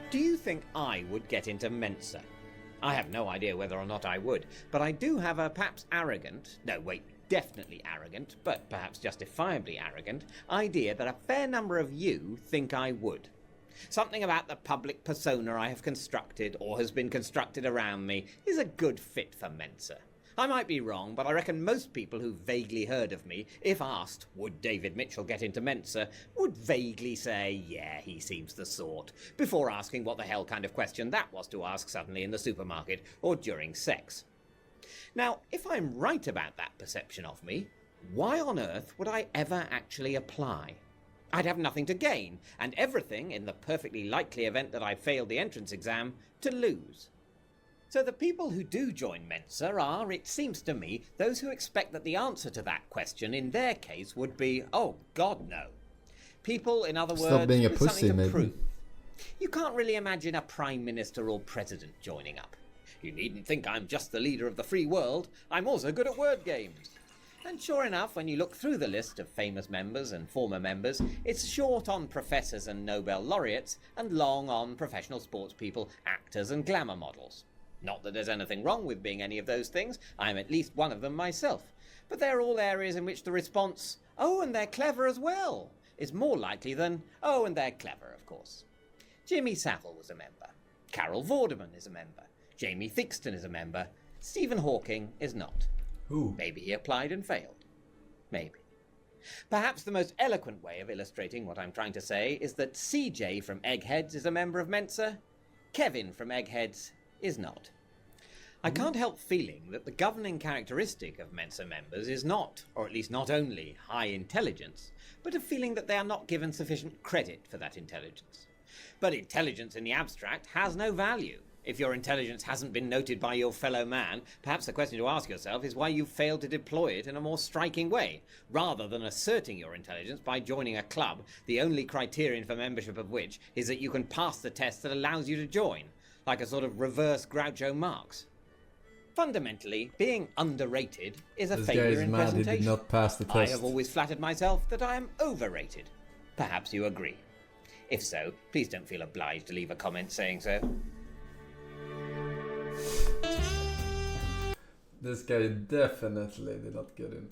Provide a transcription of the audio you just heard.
Do you think I would get into Mensa? I have no idea whether or not I would, but I do have a perhaps arrogant, no wait, definitely arrogant, but perhaps justifiably arrogant, idea that a fair number of you think I would. Something about the public persona I have constructed, or has been constructed around me, is a good fit for Mensa. I might be wrong, but I reckon most people who've vaguely heard of me, if asked, would David Mitchell get into Mensa, would vaguely say, yeah, he seems the sort, before asking what the hell kind of question that was to ask suddenly in the supermarket or during sex. Now, if I'm right about that perception of me, why on earth would I ever actually apply? I'd have nothing to gain, and everything, in the perfectly likely event that I failed the entrance exam, to lose. So the people who do join Mensa are, it seems to me, those who expect that the answer to that question in their case would be, oh God no. People, in other words, being a with pussy, something to maybe. prove. You can't really imagine a prime minister or president joining up. You needn't think I'm just the leader of the free world, I'm also good at word games. And sure enough, when you look through the list of famous members and former members, it's short on professors and Nobel laureates, and long on professional sports people, actors and glamour models. Not that there's anything wrong with being any of those things, I'm at least one of them myself. But they're all areas in which the response, oh, and they're clever as well, is more likely than, oh, and they're clever, of course. Jimmy Savile was a member. Carol Vorderman is a member. Jamie Theakston is a member. Stephen Hawking is not. Who? Maybe he applied and failed. Maybe. Perhaps the most eloquent way of illustrating what I'm trying to say is that CJ from Eggheads is a member of Mensa. Kevin from Eggheads is not. I can't help feeling that the governing characteristic of Mensa members is not, or at least not only, high intelligence, but a feeling that they are not given sufficient credit for that intelligence. But intelligence in the abstract has no value. If your intelligence hasn't been noted by your fellow man, perhaps the question to ask yourself is why you've failed to deploy it in a more striking way, rather than asserting your intelligence by joining a club, the only criterion for membership of which is that you can pass the test that allows you to join, like a sort of reverse Groucho Marx. Fundamentally, being underrated is a failure in presentation. He did not pass the test. I have always flattered myself that I am overrated. Perhaps you agree. If so, please don't feel obliged to leave a comment saying so. This guy definitely did not get in.